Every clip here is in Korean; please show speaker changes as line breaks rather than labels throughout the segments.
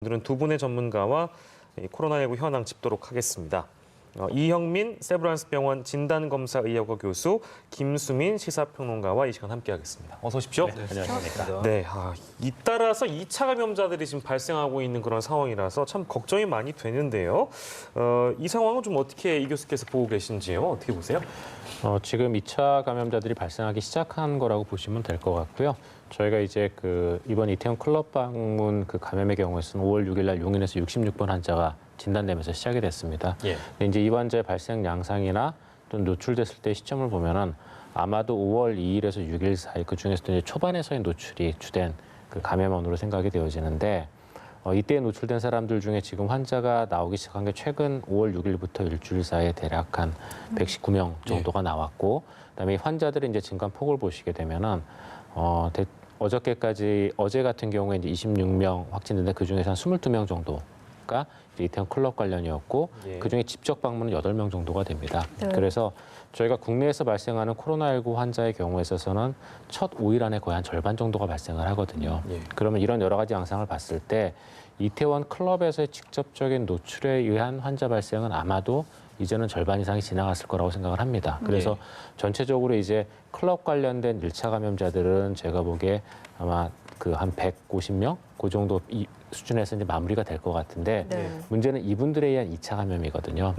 오늘은 두 분의 전문가와 코로나19 현황 짚도록 하겠습니다. 이형민 세브란스병원 진단검사의학과 교수, 김수민 시사평론가와 이 시간 함께하겠습니다. 어서 오십시오.
네, 안녕하십니까.
네, 잇따라서 2차 감염자들이 지금 발생하고 있는 그런 상황이라서 참 걱정이 많이 되는데요. 이 상황은 좀 어떻게 이 교수께서 보고 계신지요? 어떻게 보세요?
지금 2차 감염자들이 발생하기 시작한 거라고 보시면 될 것 같고요. 저희가 이제 이번 이태원 클럽 방문 감염의 경우에서는 5월 6일 날 용인에서 66번 환자가 진단되면서 시작이 됐습니다. 근데 이제 이 환자의 발생 양상이나 또 노출됐을 때 시점을 보면은 아마도 5월 2일에서 6일 사이 그 중에서도 이제 초반에서의 노출이 주된 감염원으로 생각이 되어지는데 이때 노출된 사람들 중에 지금 환자가 나오기 시작한 게 최근 5월 6일부터 일주일 사이에 대략 한 119명 정도가 나왔고, 그다음에 이 환자들의 이제 증가 폭을 보시게 되면은 어제 같은 경우에 이제 26명 확진됐는데 그 중에서 한 22명 정도가 이태원 클럽 관련이었고, 그 중에 직접 방문은 8명 정도가 됩니다. 그래서 저희가 국내에서 발생하는 코로나19 환자의 경우에 있어서는 첫 5일 안에 거의 한 절반 정도가 발생을 하거든요. 그러면 이런 여러 가지 양상을 봤을 때 이태원 클럽에서의 직접적인 노출에 의한 환자 발생은 아마도 이제는 절반 이상이 지나갔을 거라고 생각을 합니다. 그래서 전체적으로 이제 클럽 관련된 1차 감염자들은 제가 보기에 아마 한 150명? 그 정도 수준에서 이제 마무리가 될 것 같은데, 문제는 이분들에 의한 2차 감염이거든요.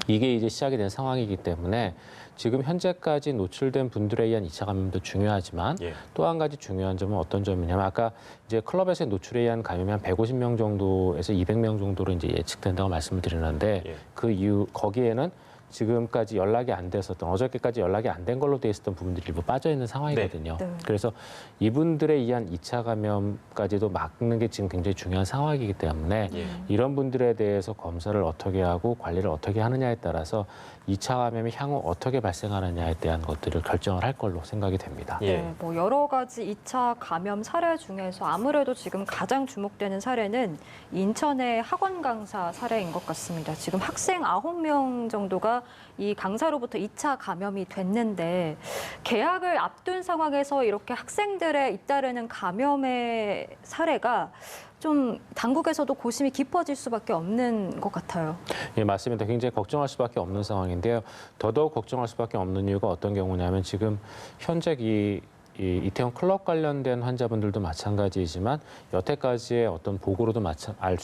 이게 이제 시작이 된 상황이기 때문에 지금 현재까지 노출된 분들에 의한 2차 감염도 중요하지만 또 한 가지 중요한 점은 어떤 점이냐면 아까 이제 클럽에서의 노출에 의한 감염이 한 150명 정도에서 200명 정도로 이제 예측된다고 말씀을 드리는데 그 이유 거기에는 지금까지 연락이 안 됐었던, 어저께까지 연락이 안 된 걸로 돼 있었던 부분들이 일부 빠져 있는 상황이거든요. 그래서 이분들에 의한 2차 감염까지도 막는 게 지금 굉장히 중요한 상황이기 때문에 이런 분들에 대해서 검사를 어떻게 하고 관리를 어떻게 하느냐에 따라서 2차 감염이 향후 어떻게 발생하느냐에 대한 것들을 결정을 할 걸로 생각이 됩니다.
뭐 여러 가지 2차 감염 사례 중에서 아무래도 지금 가장 주목되는 사례는 인천의 학원 강사 사례인 것 같습니다. 지금 학생 9명 정도가 이 강사로부터 2차 감염이 됐는데, 개학을 앞둔 상황에서 이렇게 학생들의 잇따르는 감염의 사례가 좀 당국에서도 고심이 깊어질 수밖에 없는 것 같아요.
예, 맞습니다. 굉장히 걱정할 수밖에 없는 상황인데요. 더더욱 걱정할 수밖에 없는 이유가 어떤 경우냐면 지금 현재 이 이태원 클럽 관련된 환자분들도 마찬가지이지만 여태까지의 어떤 보고로도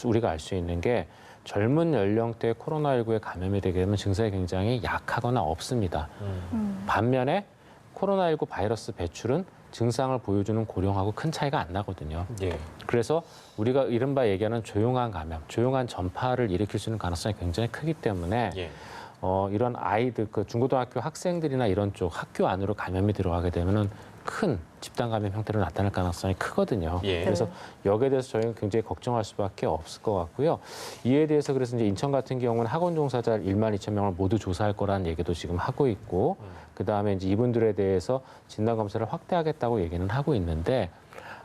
우리가 알 수 있는 게 젊은 연령대 코로나19에 감염이 되게 되면 증상이 굉장히 약하거나 없습니다. 반면에 코로나19 바이러스 배출은 증상을 보여주는 고령하고 큰 차이가 안 나거든요. 그래서 우리가 이른바 얘기하는 조용한 감염, 조용한 전파를 일으킬 수 있는 가능성이 굉장히 크기 때문에 이런 아이들, 중고등학교 학생들이나 이런 쪽 학교 안으로 감염이 들어가게 되면은 큰 집단 감염 형태로 나타날 가능성이 크거든요. 그래서 여기에 대해서 저희는 굉장히 걱정할 수밖에 없을 것 같고요. 이에 대해서 그래서 이제 인천 같은 경우는 학원 종사자 1만 2천 명을 모두 조사할 거라는 얘기도 지금 하고 있고, 그 다음에 이제 이분들에 대해서 진단 검사를 확대하겠다고 얘기는 하고 있는데,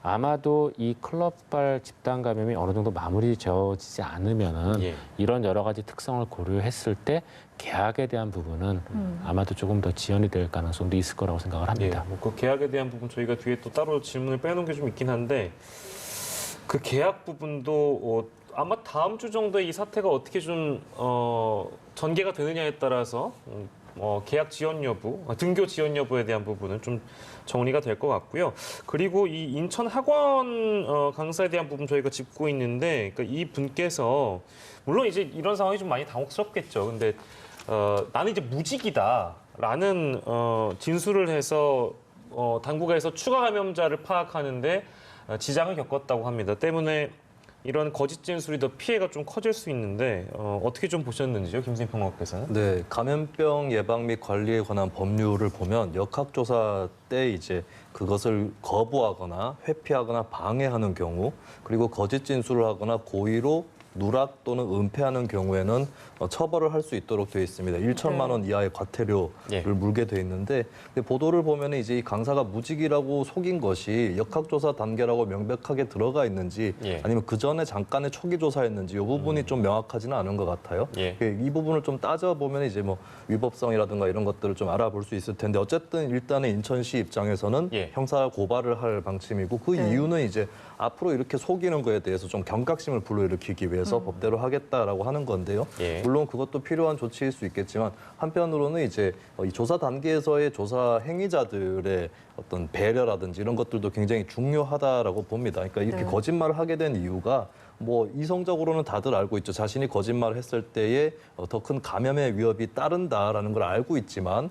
아마도 이 클럽발 집단 감염이 어느 정도 마무리 지어지지 않으면은 이런 여러 가지 특성을 고려했을 때 개학에 대한 부분은 아마도 조금 더 지연이 될 가능성도 있을 거라고 생각을 합니다.
그 개학에 대한 부분 저희가 뒤에 또 따로 질문을 빼놓은 게 좀 있긴 한데, 그 개학 부분도 아마 다음 주 정도에 이 사태가 어떻게 좀 전개가 되느냐에 따라서 계약 지연 여부, 등교 지연 여부에 대한 부분은 좀 정리가 될 것 같고요. 그리고 이 인천 학원 강사에 대한 부분 저희가 짚고 있는데, 그러니까 이 분께서 물론 이제 이런 상황이 좀 많이 당혹스럽겠죠. 근데 나는 이제 무직이다라는 진술을 해서 당국에서 추가 감염자를 파악하는데 지장을 겪었다고 합니다. 때문에 이런 거짓 진술이 더 피해가 좀 커질 수 있는데 어떻게 좀 보셨는지요, 김수민 평론가께서는?
네, 감염병 예방 및 관리에 관한 법률을 보면 역학조사 때 이제 그것을 거부하거나 회피하거나 방해하는 경우, 그리고 거짓 진술을 하거나 고의로 누락 또는 은폐하는 경우에는 처벌을 할 수 있도록 되어 있습니다. 1천만 원 이하의 과태료를
예.
물게 돼 있는데 근데 보도를 보면 이제 이 강사가 무직이라고 속인 것이 역학조사 단계라고 명백하게 들어가 있는지
예.
아니면 그 전에 잠깐의 초기 조사였는지 이 부분이 좀 명확하지는 않은 것 같아요.
예.
이 부분을 좀 따져보면 이제 뭐 위법성이라든가 이런 것들을 좀 알아볼 수 있을 텐데 어쨌든 일단은 인천시 입장에서는
예.
형사 고발을 할 방침이고 그
네.
이유는 이제 앞으로 이렇게 속이는 거에 대해서 좀 경각심을 불러일으키기 위해서 법대로 하겠다라고 하는 건데요.
예.
물론 그것도 필요한 조치일 수 있겠지만 한편으로는 이제 이 조사 단계에서의 조사 행위자들의 어떤 배려라든지 이런 것들도 굉장히 중요하다라고 봅니다. 그러니까 이렇게
네.
거짓말을 하게 된 이유가 뭐 이성적으로는 다들 알고 있죠. 자신이 거짓말을 했을 때에 더 큰 감염의 위협이 따른다라는 걸 알고 있지만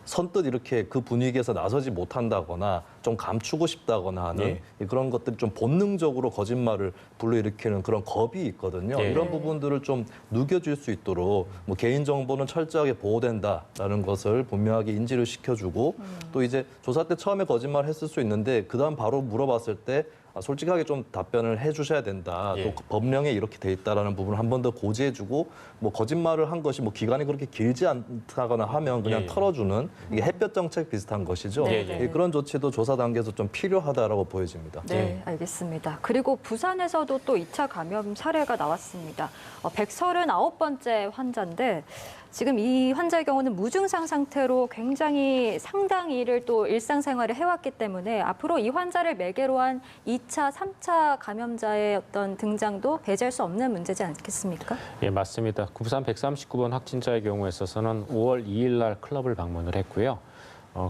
선뜻 이렇게 그 분위기에서 나서지 못한다거나 좀 감추고 싶다거나 하는 그런 것들이 좀 본능적으로 거짓말을 불러일으키는 그런 겁이 있거든요.
예.
이런 부분들을 좀 누겨줄 수 있도록 뭐 개인정보는 철저하게 보호된다라는 것을 분명하게 인지를 시켜주고 또 이제 조사 때 처음에 거짓말을 했을 수 있는데 그다음 바로 물어봤을 때 솔직하게 좀 답변을 해주셔야 된다.
예.
또 법령에 이렇게 돼 있다라는 부분을 한 번 더 고지해주고 뭐 거짓말을 한 것이 뭐 기간이 그렇게 길지 않다거나 하면 그냥
예.
털어주는 이게 햇볕 정책 비슷한 것이죠.
네, 네.
그런 조치도 조사 단계에서 좀 필요하다라고 보여집니다.
네, 알겠습니다. 그리고 부산에서도 또 2차 감염 사례가 나왔습니다. 139번째 환자인데 지금 이 환자의 경우는 무증상 상태로 굉장히 상당히를 또 일상생활을 해왔기 때문에 앞으로 이 환자를 매개로 한 2차, 3차 감염자의 어떤 등장도 배제할 수 없는 문제지 않겠습니까?
예, 맞습니다. 부산 139번 확진자의 경우에 있어서는 5월 2일 날 클럽을 방문을 했고요.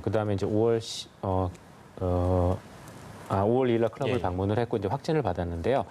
그다음에 이제 5월 2일 날 클럽을
예.
방문을 했고 이제 확진을 받았는데요.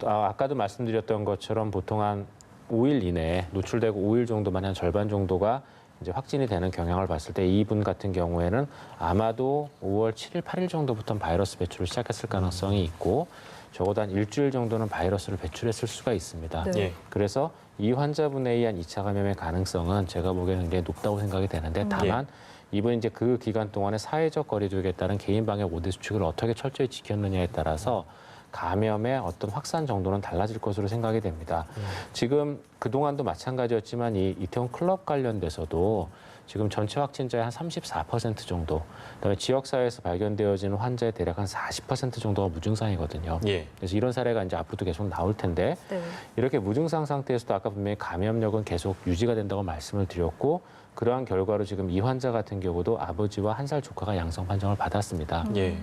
아까도 말씀드렸던 것처럼 보통 한 5일 이내에 노출되고 5일 정도만 한 절반 정도가 이제 확진이 되는 경향을 봤을 때 이분 같은 경우에는 아마도 5월 7일, 8일 정도부터 바이러스 배출을 시작했을 가능성이 있고 적어도 한 일주일 정도는 바이러스를 배출했을 수가 있습니다.
네.
예.
그래서 이 환자분에 의한 2차 감염의 가능성은 제가 보기에는 굉장히 높다고 생각이 되는데 다만 이분이 이제 그 기간 동안에 사회적 거리두기에 따른 개인 방역 5대 수칙을 어떻게 철저히 지켰느냐에 따라서 감염의 어떤 확산 정도는 달라질 것으로 생각이 됩니다. 지금 그동안도 마찬가지였지만 이 이태원 클럽 관련돼서도 지금 전체 확진자의 한 34% 정도, 그다음에 지역사회에서 발견되어지는 환자의 대략 한 40% 정도가 무증상이거든요.
예.
그래서 이런 사례가 이제 앞으로도 계속 나올 텐데
네.
이렇게 무증상 상태에서도 아까 분명히 감염력은 계속 유지가 된다고 말씀을 드렸고 그러한 결과로 지금 이 환자 같은 경우도 아버지와 한 살 조카가 양성 판정을 받았습니다.
예.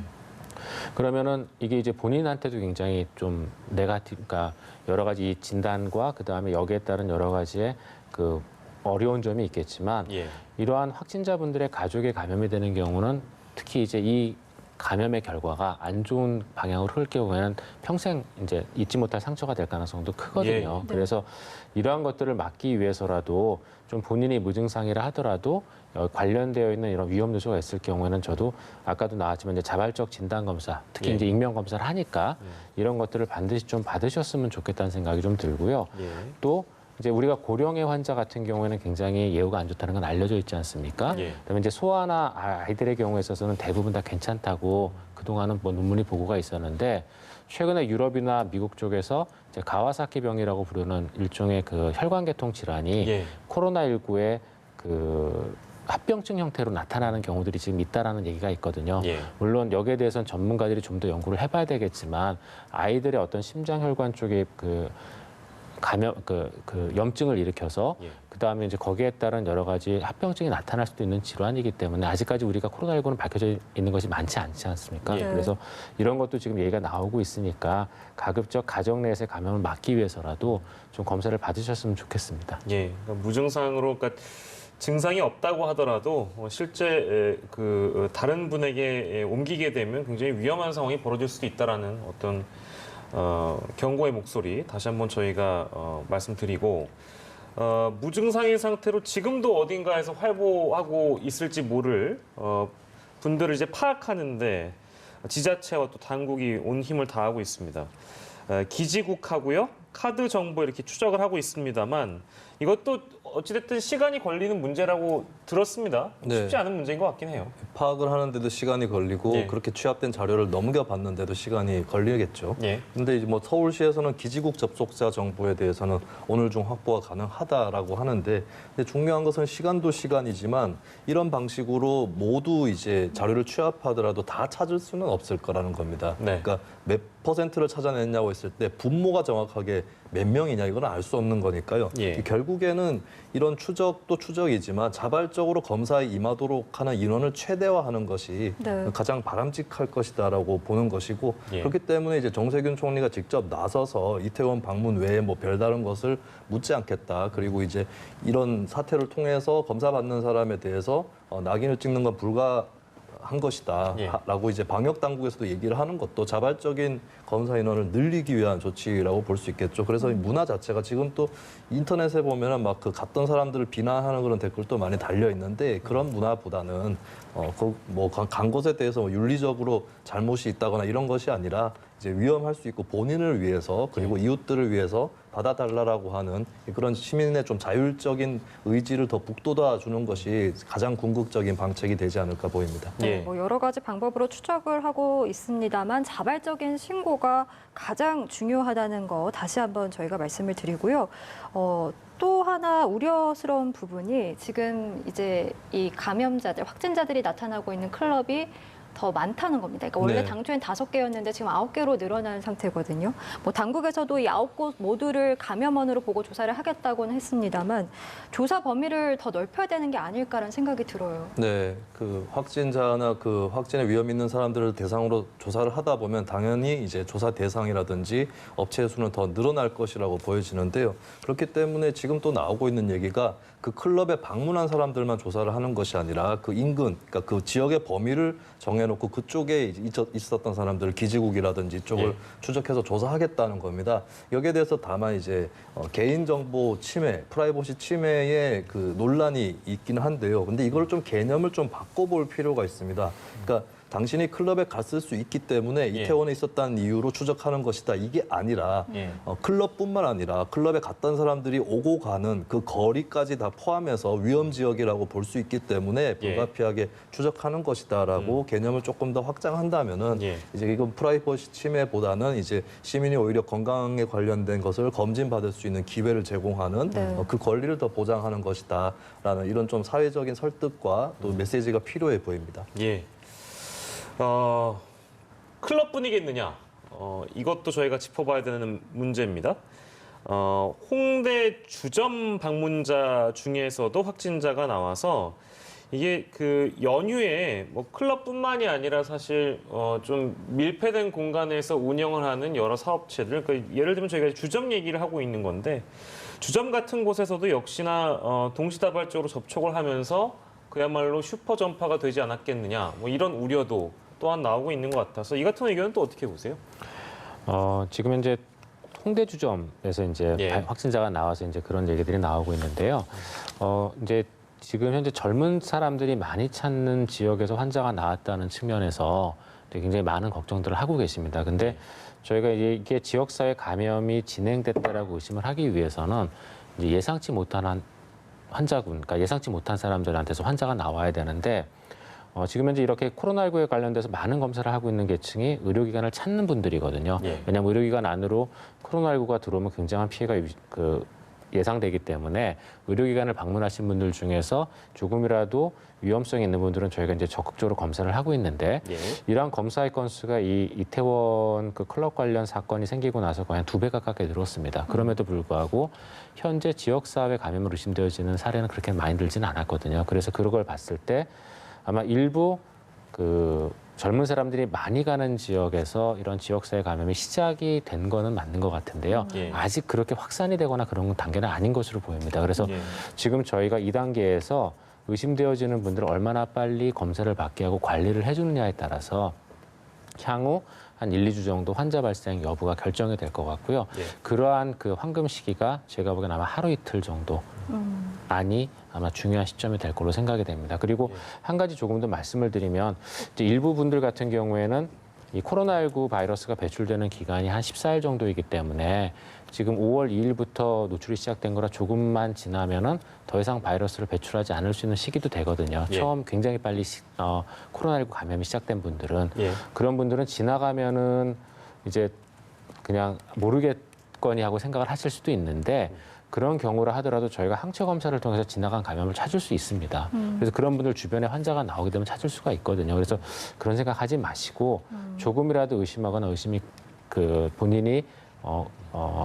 그러면은 이게 이제 본인한테도 굉장히 좀 그러니까 여러 가지 이 진단과 그다음에 여기에 따른 여러 가지의 그 어려운 점이 있겠지만
예.
이러한 확진자분들의 가족에 감염이 되는 경우는 특히 이제 이 감염의 결과가 안 좋은 방향으로 흐를 경우에는 평생 이제 잊지 못할 상처가 될 가능성도 크거든요.
네.
그래서 이러한 것들을 막기 위해서라도 좀 본인이 무증상이라 하더라도 관련되어 있는 이런 위험 요소가 있을 경우에는 저도 아까도 나왔지만 이제 자발적 진단 검사, 특히
예.
이제 익명 검사를 하니까 이런 것들을 반드시 좀 받으셨으면 좋겠다는 생각이 좀 들고요.
예.
또 이제 우리가 고령의 환자 같은 경우에는 굉장히 예후가 안 좋다는 건 알려져 있지 않습니까?
예.
그다음에 이제 소아나 아이들의 경우에 있어서는 대부분 다 괜찮다고 그동안은 뭐 논문이 보고가 있었는데 최근에 유럽이나 미국 쪽에서 이제 가와사키 병이라고 부르는 일종의 그 혈관계통 질환이
예.
코로나19의 그 합병증 형태로 나타나는 경우들이 지금 있다라는 얘기가 있거든요.
예.
물론 여기에 대해서는 전문가들이 좀 더 연구를 해봐야 되겠지만 아이들의 어떤 심장혈관 쪽에 그 감염 그 염증을 일으켜서
예.
그다음에 이제 거기에 따른 여러 가지 합병증이 나타날 수도 있는 질환이기 때문에 아직까지 우리가 코로나19는 밝혀져 있는 것이 많지 않지 않습니까?
예.
그래서 이런 것도 지금 얘기가 나오고 있으니까 가급적 가정 내에서의 감염을 막기 위해서라도 좀 검사를 받으셨으면 좋겠습니다.
예. 그러니까 무증상으로 그러니까 증상이 없다고 하더라도 실제 그 다른 분에게 옮기게 되면 굉장히 위험한 상황이 벌어질 수도 있다라는 어떤 경고의 목소리 다시 한번 저희가 말씀드리고 무증상인 상태로 지금도 어딘가에서 활보하고 있을지 모를 분들을 이제 파악하는데 지자체와 또 당국이 온 힘을 다하고 있습니다. 기지국하고요, 카드 정보 이렇게 추적을 하고 있습니다만 이것도 어찌됐든 시간이 걸리는 문제라고 들었습니다.
네.
쉽지 않은 문제인 것 같긴 해요.
파악을 하는데도 시간이 걸리고
예.
그렇게 취합된 자료를 넘겨봤는데도 시간이 걸리겠죠.
예.
근데 이제 뭐 서울시에서는 기지국 접촉자 정보에 대해서는 오늘 중 확보가 가능하다라고 하는데, 근데 중요한 것은 시간도 시간이지만 이런 방식으로 모두 이제 자료를 취합하더라도 다 찾을 수는 없을 거라는 겁니다.
네.
그러니까 몇 퍼센트를 찾아냈냐고 했을 때 분모가 정확하게 몇 명이냐 이건 알 수 없는 거니까요.
예.
결국에는 이런 추적도 추적이지만 자발적으로 검사에 임하도록 하는 인원을 최대화하는 것이
네.
가장 바람직할 것이다라고 보는 것이고,
예.
그렇기 때문에 이제 정세균 총리가 직접 나서서 이태원 방문 외에 뭐 별다른 것을 묻지 않겠다. 그리고 이제 이런 사태를 통해서 검사받는 사람에 대해서 낙인을 찍는 건 불가한 것이다.
예.
라고 이제 방역 당국에서도 얘기를 하는 것도 자발적인 검사 인원을 늘리기 위한 조치라고 볼 수 있겠죠. 그래서 이 문화 자체가 지금 또 인터넷에 보면은 막 그 갔던 사람들을 비난하는 그런 댓글도 많이 달려 있는데, 그런 문화보다는 간 것에 대해서 뭐 윤리적으로 잘못이 있다거나 이런 것이 아니라 이제 위험할 수 있고 본인을 위해서 그리고 이웃들을 위해서 받아달라고 하는 그런 시민의 좀 자율적인 의지를 더 북돋아 주는 것이 가장 궁극적인 방책이 되지 않을까 보입니다.
네,
예.
뭐 여러 가지 방법으로 추적을 하고 있습니다만 자발적인 신고가 가장 중요하다는 거 다시 한번 저희가 말씀을 드리고요. 또 하나 우려스러운 부분이 지금 이제 이 감염자들, 확진자들이 나타나고 있는 클럽이 더 많다는 겁니다. 그러니까 원래
네.
당초엔 5개였는데 지금 9개로 늘어난 상태거든요. 뭐 당국에서도 이 9곳 모두를 감염원으로 보고 조사를 하겠다고는 했습니다만 조사 범위를 더 넓혀야 되는 게 아닐까라는 생각이 들어요.
네, 그 확진자나 그 확진의 위험 있는 사람들을 대상으로 조사를 하다 보면 당연히 이제 조사 대상이라든지 업체 수는 더 늘어날 것이라고 보여지는데요. 그렇기 때문에 지금 또 나오고 있는 얘기가 그 클럽에 방문한 사람들만 조사를 하는 것이 아니라 그 인근, 그러니까 그 지역의 범위를 정해놓고 그쪽에 있었던 사람들을 기지국이라든지 이쪽을
예.
추적해서 조사하겠다는 겁니다. 여기에 대해서 다만 이제 개인정보 침해, 프라이버시 침해의 그 논란이 있기는 한데요. 근데 이걸 좀 개념을 좀 바꿔볼 필요가 있습니다. 그러니까 당신이 클럽에 갔을 수 있기 때문에
예.
이태원에 있었다는 이유로 추적하는 것이다. 이게 아니라
예.
클럽뿐만 아니라 클럽에 갔던 사람들이 오고 가는 그 거리까지 다 포함해서 위험 지역이라고 볼 수 있기 때문에 불가피하게 추적하는 것이다라고 개념을 조금 더 확장한다면은
예.
이제 이건 프라이버시 침해보다는 이제 시민이 오히려 건강에 관련된 것을 검진받을 수 있는 기회를 제공하는
네.
그 권리를 더 보장하는 것이다라는 이런 좀 사회적인 설득과 또 메시지가 필요해 보입니다.
예. 클럽뿐이겠느냐? 이것도 저희가 짚어봐야 되는 문제입니다. 홍대 주점 방문자 중에서도 확진자가 나와서 이게 그 연휴에 뭐 클럽뿐만이 아니라 사실 좀 밀폐된 공간에서 운영을 하는 여러 사업체들, 그러니까 예를 들면 저희가 주점 얘기를 하고 있는 건데 주점 같은 곳에서도 역시나 동시다발적으로 접촉을 하면서 그야말로 슈퍼 전파가 되지 않았겠느냐, 뭐 이런 우려도 또한 나오고 있는 것 같아서 이 같은 의견은 또 어떻게 보세요?
지금 현재 홍대 주점에서 이제
예.
확진자가 나와서 이제 그런 얘기들이 나오고 있는데요. 이제 지금 현재 젊은 사람들이 많이 찾는 지역에서 환자가 나왔다는 측면에서 굉장히 많은 걱정들을 하고 계십니다. 근데 저희가 이게 지역사회 감염이 진행됐다라고 의심을 하기 위해서는 이제 예상치 못한 환자군, 그러니까 예상치 못한 사람들한테서 환자가 나와야 되는데 지금 현재 이렇게 코로나19에 관련돼서 많은 검사를 하고 있는 계층이 의료기관을 찾는 분들이거든요.
예.
왜냐하면 의료기관 안으로 코로나19가 들어오면 굉장한 피해가 예상되기 때문에 의료기관을 방문하신 분들 중에서 조금이라도 위험성이 있는 분들은 저희가 이제 적극적으로 검사를 하고 있는데
예.
이러한 검사의 건수가 이 이태원 그 클럽 관련 사건이 생기고 나서 거의 한 2배 가깝게 늘었습니다. 그럼에도 불구하고 현재 지역사회 감염으로 의심되어지는 사례는 그렇게 많이 늘지는 않았거든요. 그래서 그런 걸 봤을 때 아마 일부 그 젊은 사람들이 많이 가는 지역에서 이런 지역사회 감염이 시작이 된 거는 맞는 것 같은데요.
예.
아직 그렇게 확산이 되거나 그런 단계는 아닌 것으로 보입니다. 그래서
예.
지금 저희가 2단계에서 의심되어지는 분들을 얼마나 빨리 검사를 받게 하고 관리를 해주느냐에 따라서 향후 한 1, 2주 정도 환자 발생 여부가 결정이 될 것 같고요.
예.
그러한 그 황금 시기가 제가 보기엔 아마 하루 이틀 정도 안이 아마 중요한 시점이 될 걸로 생각이 됩니다. 그리고 한 가지 조금 더 말씀을 드리면 이제 일부 분들 같은 경우에는 이 코로나19 바이러스가 배출되는 기간이 한 14일 정도이기 때문에 지금 5월 2일부터 노출이 시작된 거라 조금만 지나면은 더 이상 바이러스를 배출하지 않을 수 있는 시기도 되거든요.
예.
처음 굉장히 빨리 코로나19 감염이 시작된 분들은
예.
그런 분들은 지나가면은 이제 그냥 모르겠거니 하고 생각을 하실 수도 있는데 그런 경우라 하더라도 저희가 항체 검사를 통해서 지나간 감염을 찾을 수 있습니다. 그래서 그런 분들 주변에 환자가 나오게 되면 찾을 수가 있거든요. 그래서 그런 생각하지 마시고 조금이라도 의심하거나 의심이 본인이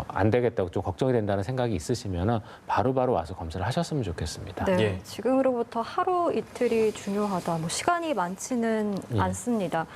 안 되겠다고 좀 걱정이 된다는 생각이 있으시면은 바로바로 와서 검사를 하셨으면 좋겠습니다.
네,
예.
지금으로부터 하루 이틀이 중요하다. 뭐 시간이 많지는 않습니다.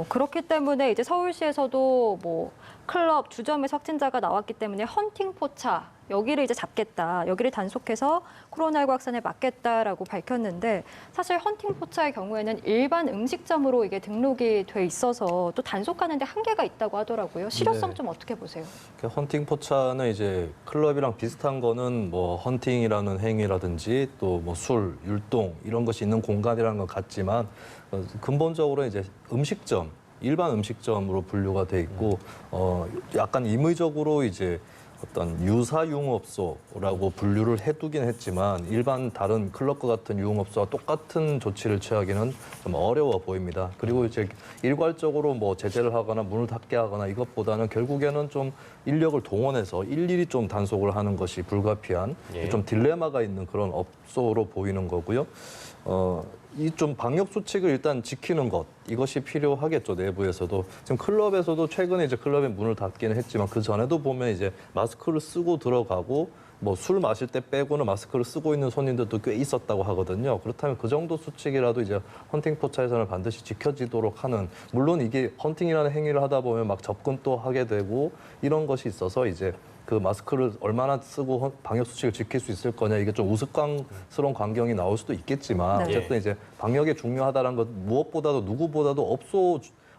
그렇기 때문에 이제 서울시에서도 뭐 클럽, 주점에서 확진자가 나왔기 때문에 헌팅 포차 여기를 이제 잡겠다. 여기를 단속해서 코로나19 확산을 막겠다라고 밝혔는데 사실 헌팅 포차의 경우에는 일반 음식점으로 이게 등록이 돼 있어서 또 단속하는데 한계가 있다고 하더라고요. 실효성
네.
좀 어떻게 보세요?
헌팅 포차는 이제 클럽이랑 비슷한 거는 뭐 헌팅이라는 행위라든지 또 뭐 술, 율동 이런 것이 있는 공간이라는 건 같지만 근본적으로 이제 음식점, 일반 음식점으로 분류가 돼 있고 약간 임의적으로 이제 어떤 유사융업소라고 분류를 해두긴 했지만 일반 다른 클럽과 같은 유흥업소와 똑같은 조치를 취하기는 좀 어려워 보입니다. 그리고 이제 일괄적으로 뭐 제재를 하거나 문을 닫게 하거나 이것보다는 결국에는 좀 인력을 동원해서 일일이 좀 단속을 하는 것이 불가피한
예.
좀 딜레마가 있는 그런 업소로 보이는 거고요. 이 좀 방역 수칙을 일단 지키는 것 이것이 필요하겠죠. 내부에서도 지금 클럽에서도 최근에 이제 클럽의 문을 닫기는 했지만 그 전에도 보면 이제 마스크를 쓰고 들어가고 뭐 술 마실 때 빼고는 마스크를 쓰고 있는 손님들도 꽤 있었다고 하거든요. 그렇다면 그 정도 수칙이라도 이제 헌팅 포차에서는 반드시 지켜지도록 하는, 물론 이게 헌팅이라는 행위를 하다 보면 막 접근 또 하게 되고 이런 것이 있어서 이제 그 마스크를 얼마나 쓰고 방역 수칙을 지킬 수 있을 거냐, 이게 좀 우스꽝스러운 광경이 나올 수도 있겠지만
네.
어쨌든 이제 방역이 중요하다는 것 무엇보다도 누구보다도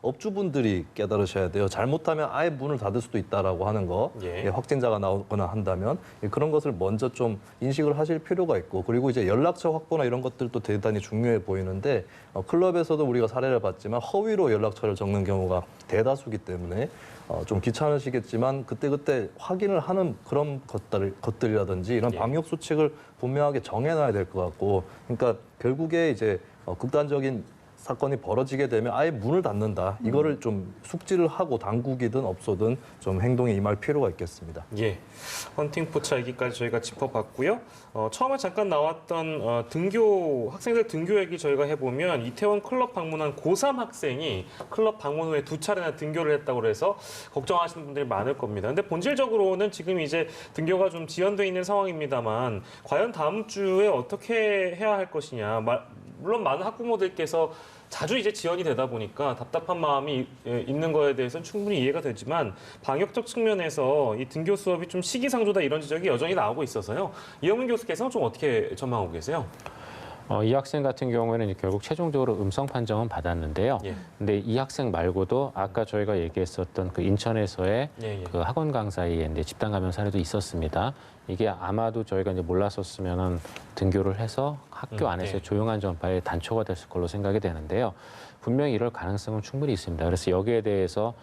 업주분들이 깨달으셔야 돼요. 잘못하면 아예 문을 닫을 수도 있다라고 하는 거,
예.
확진자가 나오거나 한다면 그런 것을 먼저 좀 인식을 하실 필요가 있고, 그리고 이제 연락처 확보나 이런 것들도 대단히 중요해 보이는데 클럽에서도 우리가 사례를 봤지만 허위로 연락처를 적는 경우가 대다수기 때문에 좀 귀찮으시겠지만 그때그때 확인을 하는 그런 것들이라든지 이런
예.
방역 수칙을 분명하게 정해놔야 될 것 같고, 그러니까 결국에 이제 극단적인 사건이 벌어지게 되면 아예 문을 닫는다. 이거를 좀 숙지를 하고 당국이든 업소든 좀 행동에 임할 필요가 있겠습니다.
예, 헌팅 포차 얘기까지 저희가 짚어봤고요. 처음에 잠깐 나왔던 학생들 등교 얘기 저희가 해보면 이태원 클럽 방문한 고3 학생이 클럽 방문 후에 2차례나 등교를 했다고 해서 걱정하시는 분들이 많을 겁니다. 근데 본질적으로는 지금 이제 등교가 좀 지연돼 있는 상황입니다만 과연 다음 주에 어떻게 해야 할 것이냐. 물론 많은 학부모들께서 자주 이제 지연이 되다 보니까 답답한 마음이 있는 거에 대해서는 충분히 이해가 되지만 방역적 측면에서 이 등교 수업이 좀 시기상조다 이런 지적이 여전히 나오고 있어서요. 이영민 교수께서는 좀 어떻게 전망하고 계세요?
이 학생 같은 경우에는 결국 최종적으로 음성 판정은 받았는데요.
예.
근데 이 학생 말고도 아까 저희가 얘기했었던 그 인천에서의
예.
그 학원 강사의 이제 집단 감염 사례도 있었습니다. 이게 아마도 저희가 이제 몰랐었으면은 등교를 해서 학교 안에서의
네.
조용한 전파의 단초가 됐을 걸로 생각이 되는데요. 분명히 이럴 가능성은 충분히 있습니다. 그래서 여기에 대해서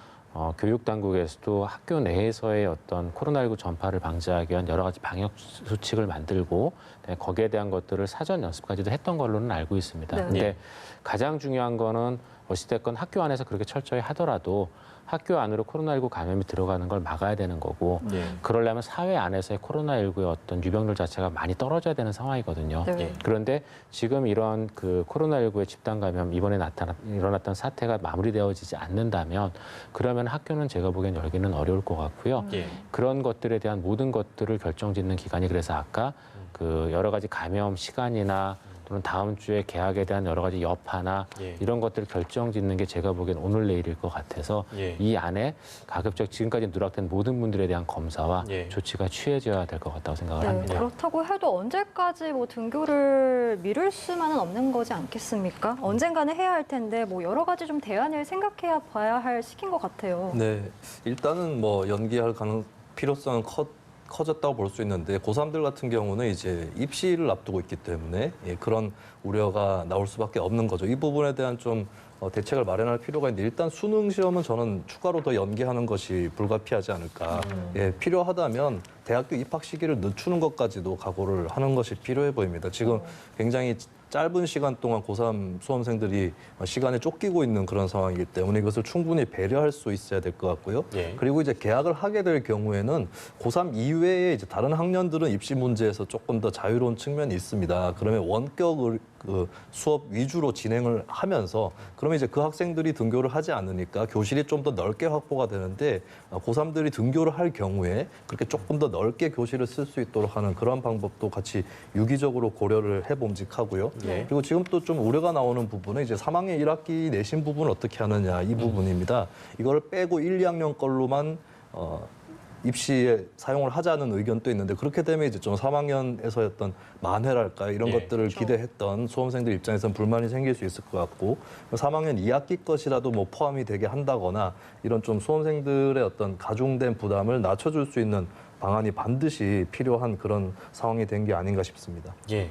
교육 당국에서도 학교 내에서의 어떤 코로나19 전파를 방지하기 위한 여러 가지 방역 수칙을 만들고 거기에 대한 것들을 사전 연습까지도 했던 걸로는 알고 있습니다.
네.
근데 가장 중요한 거는 어찌됐건 학교 안에서 그렇게 철저히 하더라도 학교 안으로 코로나19 감염이 들어가는 걸 막아야 되는 거고
예.
그러려면 사회 안에서의 코로나19의 어떤 유병률 자체가 많이 떨어져야 되는 상황이거든요.
네.
예.
그런데 지금 이런 그 코로나19의 집단 감염 이번에 일어났던 사태가 마무리되어지지 않는다면 그러면 학교는 제가 보기엔 열기는 어려울 것 같고요.
예.
그런 것들에 대한 모든 것들을 결정짓는 기관이 그래서 아까 그 여러 가지 감염 시간이나 또는 다음 주에 개학에 대한 여러 가지 여파나
예.
이런 것들을 결정짓는 게 제가 보기엔 오늘 내일일 것 같아서
예.
이 안에 가급적 지금까지 누락된 모든 분들에 대한 검사와
예.
조치가 취해져야 될 것 같다고 생각을
네,
합니다.
그렇다고 해도 언제까지 뭐 등교를 미룰 수만은 없는 거지 않겠습니까? 언젠가는 해야 할 텐데 뭐 여러 가지 좀 대안을 생각해 봐야 할 시기인 것 같아요.
네, 일단은 뭐 연기할 필요성은 커졌다고 볼 수 있는데 고3들 같은 경우는 이제 입시를 앞두고 있기 때문에 그런 우려가 나올 수밖에 없는 거죠. 이 부분에 대한 좀 대책을 마련할 필요가 있는데 일단 수능 시험은 저는 추가로 더 연기하는 것이 불가피하지 않을까. 필요하다면 대학교 입학 시기를 늦추는 것까지도 각오를 하는 것이 필요해 보입니다. 지금 굉장히 짧은 시간 동안 고3 수험생들이 시간에 쫓기고 있는 그런 상황이기 때문에 이것을 충분히 배려할 수 있어야 될 것 같고요. 그리고 이제 개학을 하게 될 경우에는 고3 이외에 이제 다른 학년들은 입시 문제에서 조금 더 자유로운 측면이 있습니다. 그러면 원격을 그 수업 위주로 진행을 하면서 그러면 이제 그 학생들이 등교를 하지 않으니까 교실이 좀 더 넓게 확보가 되는데 고3들이 등교를 할 경우에 그렇게 조금 더 넓게 교실을 쓸 수 있도록 하는 그런 방법도 같이 유기적으로 고려를 해봄직하고요. 그리고 지금 또 좀 우려가 나오는 부분은 이제 3학년 1학기 내신 부분을 어떻게 하느냐 이 부분입니다. 이걸 빼고 1, 2학년 걸로만 입시에 사용을 하자는 의견도 있는데 그렇게 되면 이제 좀 3학년에서의 어떤 만회랄까 이런 것들을 기대했던 수험생들 입장에서는 불만이 생길 수 있을 것 같고 3학년 2학기 것이라도 뭐 포함이 되게 한다거나 이런 좀 수험생들의 어떤 가중된 부담을 낮춰줄 수 있는 방안이 반드시 필요한 그런 상황이 된 게 아닌가 싶습니다.
예.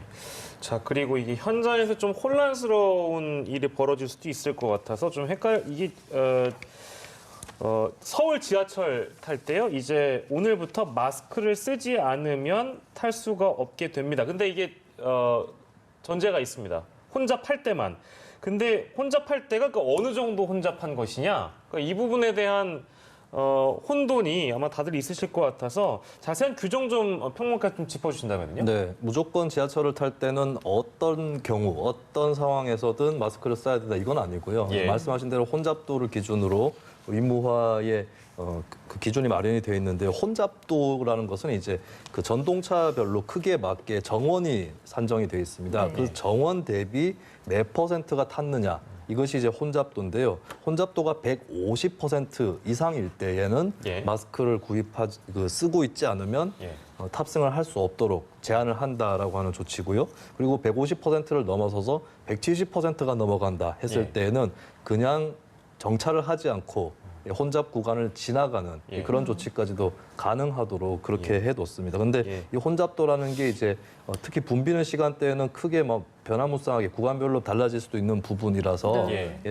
자, 그리고 이게 현장에서 좀 혼란스러운 일이 벌어질 수도 있을 것 같아서 좀 이게 서울 지하철 탈 때요. 이제 오늘부터 마스크를 쓰지 않으면 탈 수가 없게 됩니다. 근데 이게 전제가 있습니다. 혼잡할 때만. 근데 혼잡할 때가 그 어느 정도 혼잡한 것이냐? 그러니까 이 부분에 대한 혼돈이 아마 다들 있으실 것 같아서 자세한 규정 좀 평론가 좀 짚어주신다면요.
네, 무조건 지하철을 탈 때는 어떤 경우, 어떤 상황에서든 마스크를 써야 된다 이건 아니고요. 말씀하신 대로 혼잡도를 기준으로 의무화의 그 기준이 마련이 되어 있는데 혼잡도라는 것은 이제 그 전동차별로 크기에 맞게 정원이 산정이 되어 있습니다. 그 정원 대비 몇 %가 탔느냐. 이것이 이제 혼잡도인데요. 혼잡도가 150% 이상일 때에는 마스크를 쓰고 있지 않으면 탑승을 할 수 없도록 제한을 한다라고 하는 조치고요. 그리고 150%를 넘어서서 170%가 넘어간다 했을 때에는 그냥 정차를 하지 않고 혼잡 구간을 지나가는 그런 조치까지도 가능하도록 그렇게 해뒀습니다. 근데 이 혼잡도라는 게 이제 특히 붐비는 시간대에는 크게 막 변화무쌍하게 구간별로 달라질 수도 있는 부분이라서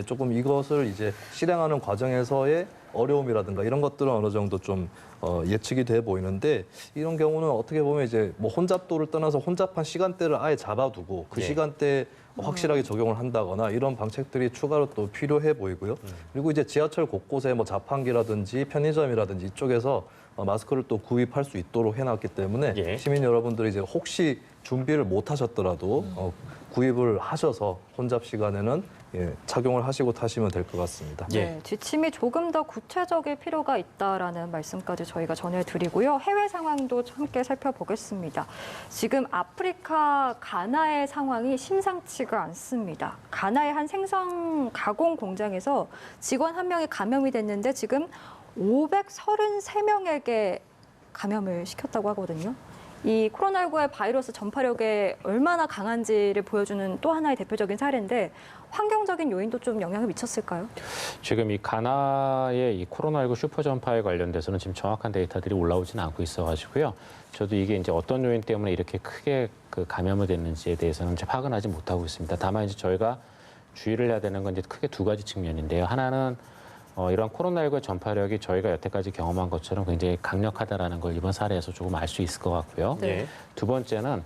조금 이것을 이제 실행하는 과정에서의 어려움이라든가 이런 것들은 어느 정도 좀 예측이 돼 보이는데 이런 경우는 어떻게 보면 이제 뭐 혼잡도를 떠나서 혼잡한 시간대를 아예 잡아두고 그 시간대에 확실하게 적용을 한다거나 이런 방책들이 추가로 또 필요해 보이고요. 그리고 이제 지하철 곳곳에 뭐 자판기라든지 편의점이라든지 이쪽에서 마스크를 또 구입할 수 있도록 해놨기 때문에 시민 여러분들이 이제 혹시 준비를 못 하셨더라도 구입을 하셔서 혼잡 시간에는 착용을 하시고 타시면 될 것 같습니다.
네, 지침이 조금 더 구체적일 필요가 있다라는 말씀까지 저희가 전해드리고요. 해외 상황도 함께 살펴보겠습니다. 지금 아프리카 가나의 상황이 심상치가 않습니다. 가나의 한 생선 가공 공장에서 직원 한 명이 감염이 됐는데 지금 533명에게 감염을 시켰다고 하거든요. 이 코로나19의 바이러스 전파력에 얼마나 강한지를 보여주는 또 하나의 대표적인 사례인데 환경적인 요인도 좀 영향을 미쳤을까요?
지금 이 가나의 이 코로나19 슈퍼 전파에 관련돼서는 지금 정확한 데이터들이 올라오지는 않고 있어가지고요. 저도 이게 이제 어떤 요인 때문에 이렇게 크게 그 감염이 됐는지에 대해서는 제 파악은 하지 못하고 있습니다. 다만 이제 저희가 주의를 해야 되는 건 이제 크게 두 가지 측면인데요. 하나는 이런 코로나19의 전파력이 저희가 여태까지 경험한 것처럼 굉장히 강력하다라는 걸 이번 사례에서 조금 알 수 있을 것 같고요. 두 번째는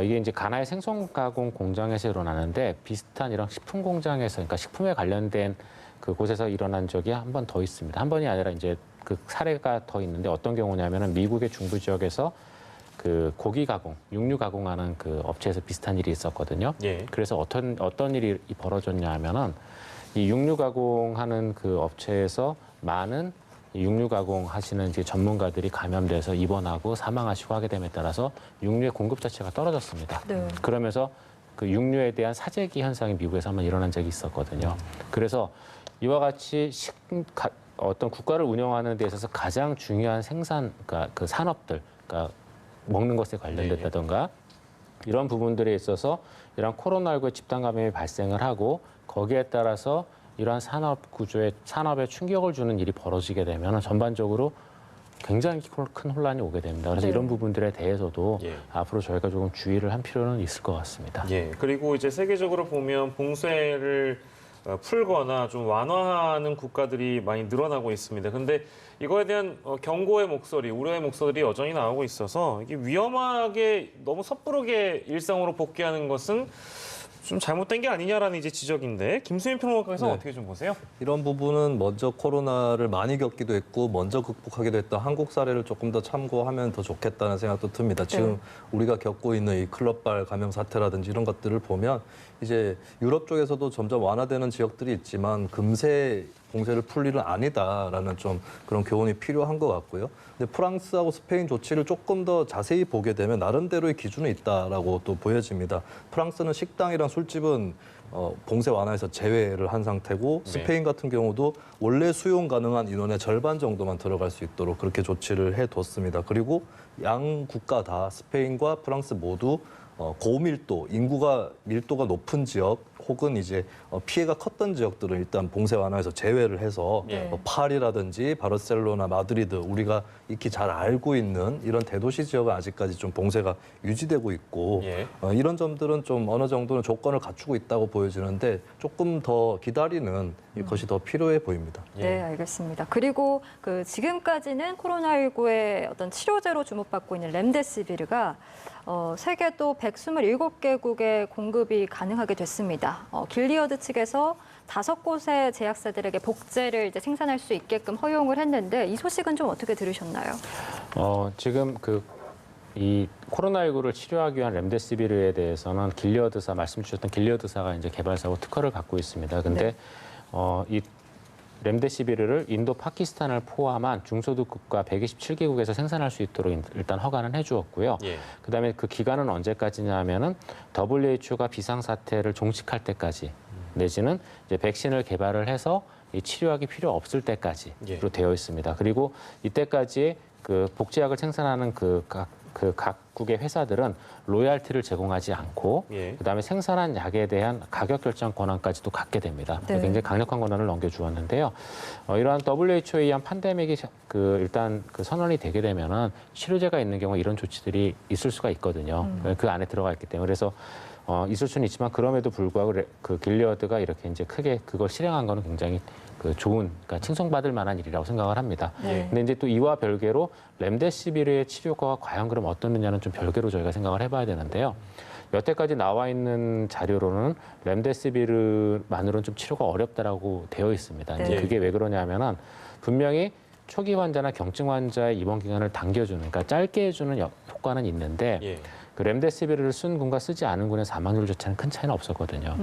이게 이제 가나의 생선 가공 공장에서 일어나는데 비슷한 이런 식품 공장에서, 그러니까 식품에 관련된 그곳에서 일어난 적이 한 번 더 있습니다. 한 번이 아니라 이제 그 사례가 더 있는데 어떤 경우냐면은 미국의 중부 지역에서 그 고기 가공, 육류 가공하는 그 업체에서 비슷한 일이 있었거든요. 그래서 어떤 일이 벌어졌냐 하면은 이 육류 가공하는 그 업체에서 많은 육류 가공하시는 이제 전문가들이 감염돼서 입원하고 사망하시고 하게 됨에 따라서 육류의 공급 자체가 떨어졌습니다. 그러면서 그 육류에 대한 사재기 현상이 미국에서 한번 일어난 적이 있었거든요. 그래서 이와 같이 어떤 국가를 운영하는 데 있어서 가장 중요한 그러니까 그 산업들, 그러니까 먹는 것에 관련됐다던가 이런 부분들에 있어서 이런 코로나19의 집단 감염이 발생을 하고 거기에 따라서 이러한 산업 구조에 산업에 충격을 주는 일이 벌어지게 되면 전반적으로 굉장히 큰 혼란이 오게 됩니다. 그래서
네.
이런 부분들에 대해서도
예.
앞으로 저희가 조금 주의를 한 필요는 있을 것 같습니다.
예. 그리고 이제 세계적으로 보면 봉쇄를 풀거나 좀 완화하는 국가들이 많이 늘어나고 있습니다. 근데 이거에 대한 경고의 목소리, 우려의 목소리들이 여전히 나오고 있어서 이게 위험하게 너무 섣부르게 일상으로 복귀하는 것은 좀 잘못된 게 아니냐라는 이제 지적인데 김수민 평론가께서
네.
어떻게 좀 보세요?
이런 부분은 먼저 코로나를 많이 겪기도 했고 먼저 극복하기도 했던 한국 사례를 조금 더 참고하면 더 좋겠다는 생각도 듭니다. 지금 우리가 겪고 있는 이 클럽발 감염 사태라든지 이런 것들을 보면 이제 유럽 쪽에서도 점점 완화되는 지역들이 있지만 금세 봉쇄를 풀 일은 아니다라는 좀 그런 교훈이 필요한 것 같고요. 근데 프랑스하고 스페인 조치를 조금 더 자세히 보게 되면 나름대로의 기준이 있다라고 또 보여집니다. 프랑스는 식당이랑 술집은 봉쇄 완화에서 제외를 한 상태고
네.
스페인 같은 경우도 원래 수용 가능한 인원의 절반 정도만 들어갈 수 있도록 그렇게 조치를 해뒀습니다. 그리고 양 국가 다 스페인과 프랑스 모두 고밀도, 인구가 밀도가 높은 지역 혹은 이제 피해가 컸던 지역들은 일단 봉쇄 완화에서 제외를 해서
예.
파리라든지 바르셀로나, 마드리드 우리가 익히 잘 알고 있는 이런 대도시 지역은 아직까지 좀 봉쇄가 유지되고 있고
예.
이런 점들은 좀 어느 정도는 조건을 갖추고 있다고 보여지는데 조금 더 기다리는 것이 더 필요해 보입니다.
예.
네, 알겠습니다. 그리고 지금까지는 코로나19의 어떤 치료제로 주목받고 있는 렘데시비르가 세계 또 127개국에 공급이 가능하게 됐습니다. 길리어드 측에서 5곳의 제약사들에게 복제를 이제 생산할 수 있게끔 허용을 했는데 이 소식은 좀 어떻게 들으셨나요?
지금 이 코로나19를 치료하기 위한 렘데시비르에 대해서는 길리어드사 말씀 주셨던 길리어드사가 이제 개발사고 특허를 갖고 있습니다. 근데 이 렘데시비르를 인도, 파키스탄을 포함한 중소득 국가 127개국에서 생산할 수 있도록 일단 허가는 해주었고요.
예.
그다음에 그 기간은 언제까지냐면은 WHO가 비상사태를 종식할 때까지 내지는 이제 백신을 개발을 해서 이 치료약이 필요 없을 때까지로
예.
되어 있습니다. 그리고 이때까지 그 복제약을 생산하는 각국의 회사들은 로열티를 제공하지 않고
예.
그다음에 생산한 약에 대한 가격 결정 권한까지도 갖게 됩니다.
네.
굉장히 강력한 권한을 넘겨주었는데요. 이러한 WHO에 의한 팬데믹이 일단 선언이 되게 되면은 치료제가 있는 경우 이런 조치들이 있을 수가 있거든요. 그 안에 들어가 있기 때문에 그래서 있을 수는 있지만 그럼에도 불구하고 길리어드가 이렇게 이제 크게 그걸 실행한 거는 굉장히 좋은, 그러니까 칭송받을 만한 일이라고 생각을 합니다.
네.
근데 이제 또 이와 별개로 렘데시비르의 치료 효과가 과연 그럼 어떻느냐는 좀 별개로 저희가 생각을 해봐야 되는데요. 여태까지 나와 있는 자료로는 렘데시비르만으로는 좀 치료가 어렵다라고 되어 있습니다. 이제
네.
그게 왜 그러냐면은 분명히 초기 환자나 경증 환자의 입원 기간을 당겨주는, 그러니까 짧게 해주는 효과는 있는데
예.
그 렘데시비르를 쓴 군과 쓰지 않은 군의 사망률 자체는 큰 차이는 없었거든요.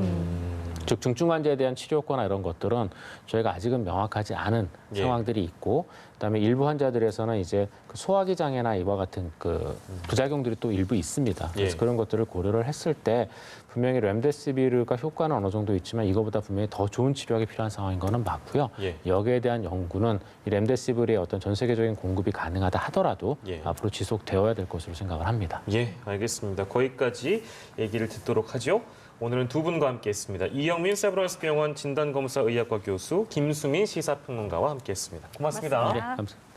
즉 중증 환자에 대한 치료 효과나 이런 것들은 저희가 아직은 명확하지 않은
예.
상황들이 있고, 그다음에 일부 환자들에서는 이제 소화기 장애나 이와 같은 부작용들이 또 일부 있습니다. 그래서
예.
그런 것들을 고려를 했을 때 분명히 렘데시비르가 효과는 어느 정도 있지만 이거보다 분명히 더 좋은 치료약이 필요한 상황인 거는 맞고요.
예.
여기에 대한 연구는 이 렘데시비르의 어떤 전 세계적인 공급이 가능하다 하더라도
예.
앞으로 지속되어야 될 것으로 생각을 합니다.
예, 알겠습니다. 거기까지 얘기를 듣도록 하죠. 오늘은 두 분과 함께했습니다. 이영민 세브란스 병원 진단검사의학과 교수, 김수민 시사평론가와 함께했습니다. 고맙습니다.
고맙습니다.
감사합니다.